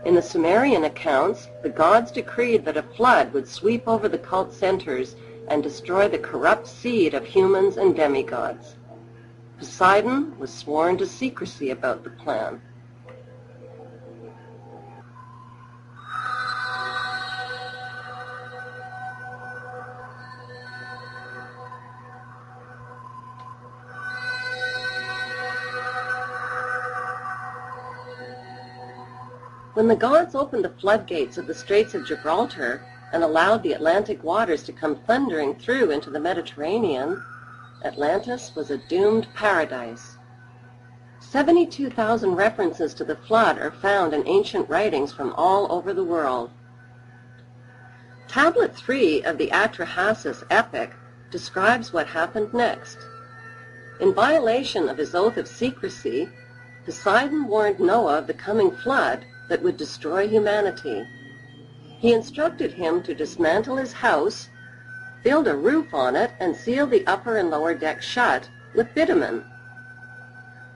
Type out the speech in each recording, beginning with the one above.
In the Sumerian accounts, the gods decreed that a flood would sweep over the cult centers and destroy the corrupt seed of humans and demigods. Poseidon was sworn to secrecy about the plan. When the gods opened the floodgates of the Straits of Gibraltar and allowed the Atlantic waters to come thundering through into the Mediterranean, Atlantis was a doomed paradise. 72,000 references to the flood are found in ancient writings from all over the world. Tablet 3 of the Atrahasis epic describes what happened next. In violation of his oath of secrecy, Poseidon warned Noah of the coming flood that would destroy humanity. He instructed him to dismantle his house, build a roof on it, and seal the upper and lower deck shut with bitumen.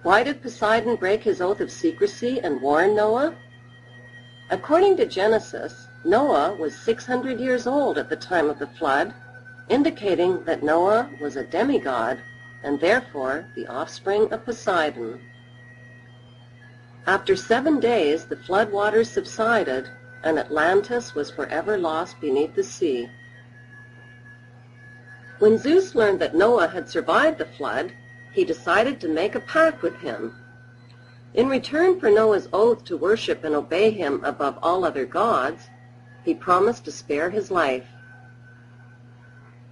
Why did Poseidon break his oath of secrecy and warn Noah? According to Genesis, Noah was 600 years old at the time of the flood, indicating that Noah was a demigod and therefore the offspring of Poseidon. After 7 days, the flood waters subsided, and Atlantis was forever lost beneath the sea. When Zeus learned that Noah had survived the flood, he decided to make a pact with him. In return for Noah's oath to worship and obey him above all other gods, he promised to spare his life.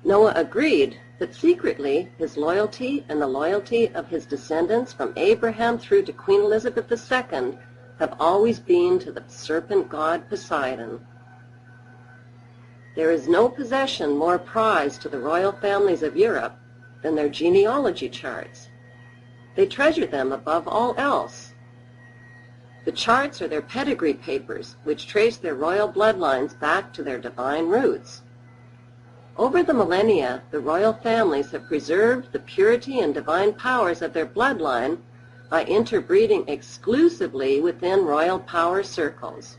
Noah agreed, but secretly his loyalty and the loyalty of his descendants from Abraham through to Queen Elizabeth II have always been to the serpent god Poseidon. There is no possession more prized to the royal families of Europe than their genealogy charts. They treasure them above all else. The charts are their pedigree papers, which trace their royal bloodlines back to their divine roots. Over the millennia, the royal families have preserved the purity and divine powers of their bloodline by interbreeding exclusively within royal power circles.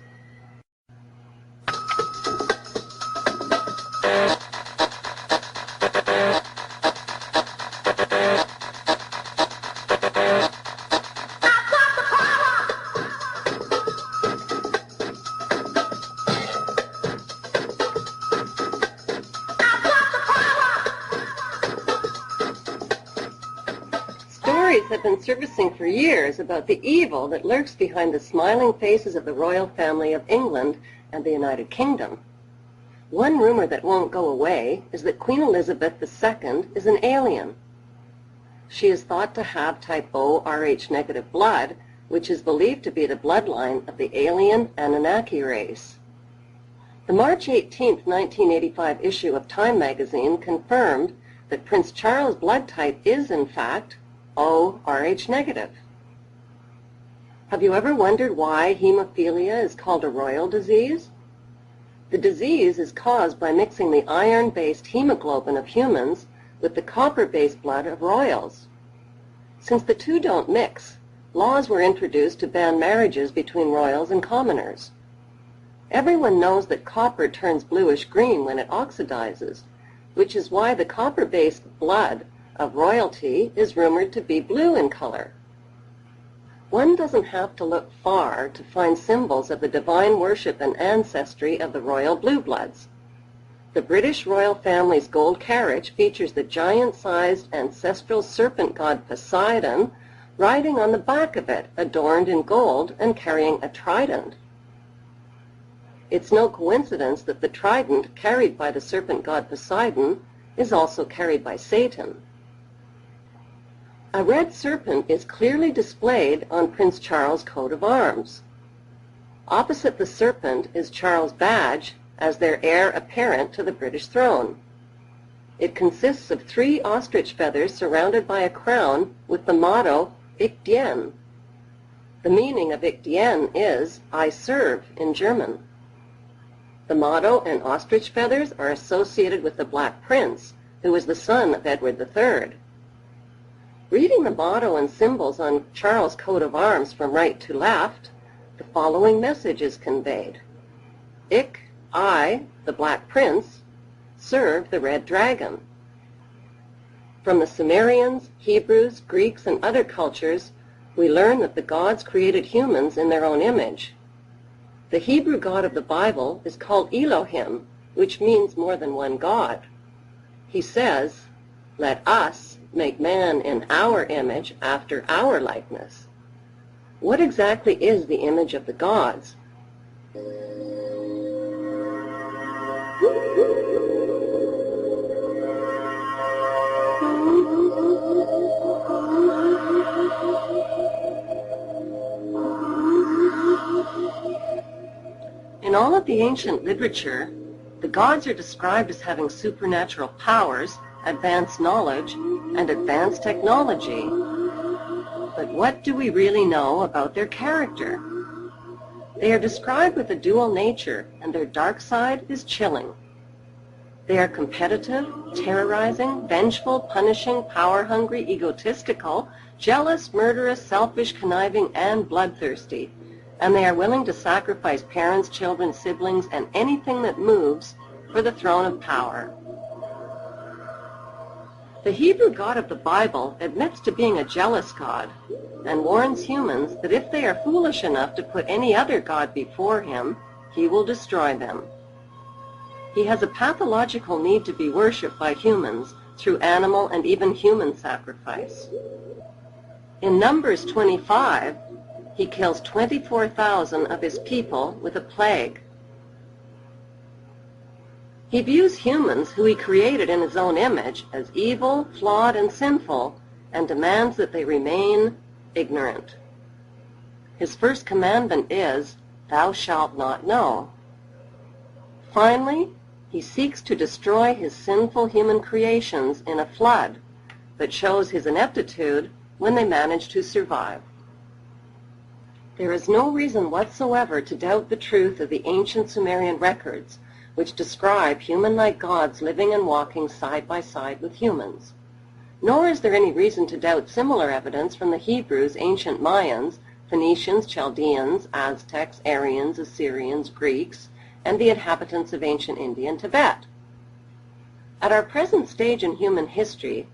Have been surfacing for years about the evil that lurks behind the smiling faces of the royal family of England and the United Kingdom. One rumor that won't go away is that Queen Elizabeth II is an alien. She is thought to have type O Rh negative blood, which is believed to be the bloodline of the alien Anunnaki race. The March 18, 1985 issue of Time magazine confirmed that Prince Charles' blood type is, in fact, O Rh negative. Have you ever wondered why hemophilia is called a royal disease? The disease is caused by mixing the iron-based hemoglobin of humans with the copper-based blood of royals. Since the two don't mix, laws were introduced to ban marriages between royals and commoners. Everyone knows that copper turns bluish-green when it oxidizes, which is why the copper-based blood of royalty is rumored to be blue in color. One doesn't have to look far to find symbols of the divine worship and ancestry of the royal blue bloods. The British royal family's gold carriage features the giant-sized ancestral serpent god Poseidon riding on the back of it, adorned in gold and carrying a trident. It's no coincidence that the trident carried by the serpent god Poseidon is also carried by Satan. A red serpent is clearly displayed on Prince Charles' coat of arms. Opposite the serpent is Charles' badge as their heir apparent to the British throne. It consists of 3 ostrich feathers surrounded by a crown with the motto, Ich diene. The meaning of Ich diene is, I serve, in German. The motto and ostrich feathers are associated with the Black Prince, who was the son of Edward III. Reading the motto and symbols on Charles' coat of arms from right to left, the following message is conveyed. I, the Black Prince, serve the Red Dragon. From the Sumerians, Hebrews, Greeks, and other cultures, we learn that the gods created humans in their own image. The Hebrew God of the Bible is called Elohim, which means more than one God. He says, "Let us make man in our image after our likeness." What exactly is the image of the gods? In all of the ancient literature, the gods are described as having supernatural powers, advanced knowledge, and advanced technology. But what do we really know about their character? They are described with a dual nature, and their dark side is chilling. They are competitive, terrorizing, vengeful, punishing, power-hungry, egotistical, jealous, murderous, selfish, conniving, and bloodthirsty. And they are willing to sacrifice parents, children, siblings, and anything that moves for the throne of power. The Hebrew God of the Bible admits to being a jealous God and warns humans that if they are foolish enough to put any other god before him, he will destroy them. He has a pathological need to be worshipped by humans through animal and even human sacrifice. In Numbers 25, he kills 24,000 of his people with a plague. He views humans, who he created in his own image, as evil, flawed, and sinful, and demands that they remain ignorant. His first commandment is, "Thou shalt not know." Finally, he seeks to destroy his sinful human creations in a flood that shows his ineptitude when they manage to survive. There is no reason whatsoever to doubt the truth of the ancient Sumerian records, which describe human-like gods living and walking side by side with humans. Nor is there any reason to doubt similar evidence from the Hebrews, ancient Mayans, Phoenicians, Chaldeans, Aztecs, Aryans, Assyrians, Greeks, and the inhabitants of ancient India and Tibet. At our present stage in human history,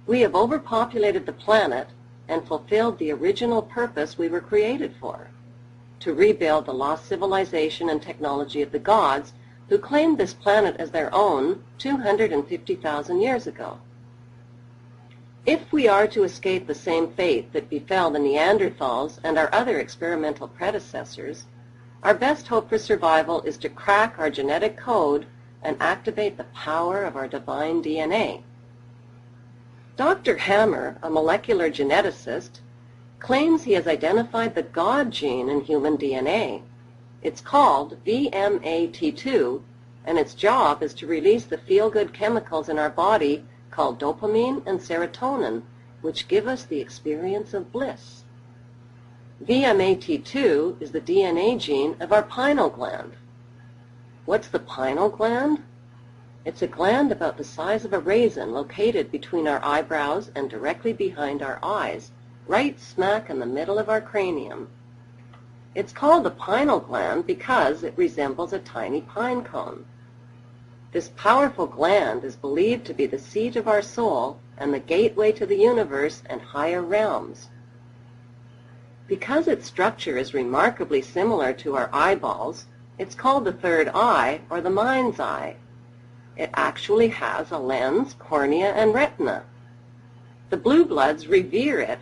we have overpopulated the planet and fulfilled the original purpose we were created for, to rebuild the lost civilization and technology of the gods who claimed this planet as their own 250,000 years ago. If we are to escape the same fate that befell the Neanderthals and our other experimental predecessors, our best hope for survival is to crack our genetic code and activate the power of our divine DNA. Dr. Hammer, a molecular geneticist, claims he has identified the God gene in human DNA. It's called VMAT2, and its job is to release the feel-good chemicals in our body called dopamine and serotonin, which give us the experience of bliss. VMAT2 is the DNA gene of our pineal gland. What's the pineal gland? It's a gland about the size of a raisin located between our eyebrows and directly behind our eyes, right smack in the middle of our cranium. It's called the pineal gland because it resembles a tiny pine cone. This powerful gland is believed to be the seat of our soul and the gateway to the universe and higher realms. Because its structure is remarkably similar to our eyeballs, it's called the third eye, or the mind's eye. It actually has a lens, cornea, and retina. The blue bloods revere it.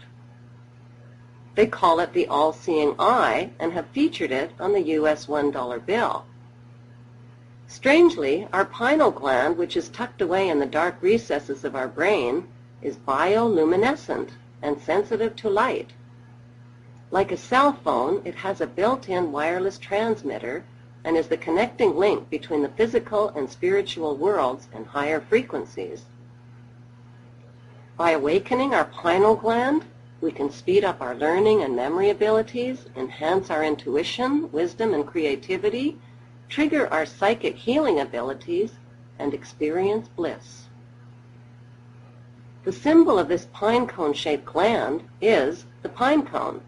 They call it the all-seeing eye and have featured it on the U.S. $1 bill. Strangely, our pineal gland, which is tucked away in the dark recesses of our brain, is bioluminescent and sensitive to light. Like a cell phone, it has a built-in wireless transmitter and is the connecting link between the physical and spiritual worlds and higher frequencies. By awakening our pineal gland, we can speed up our learning and memory abilities, enhance our intuition, wisdom, and creativity, trigger our psychic healing abilities, and experience bliss. The symbol of this pine cone-shaped gland is the pine cone.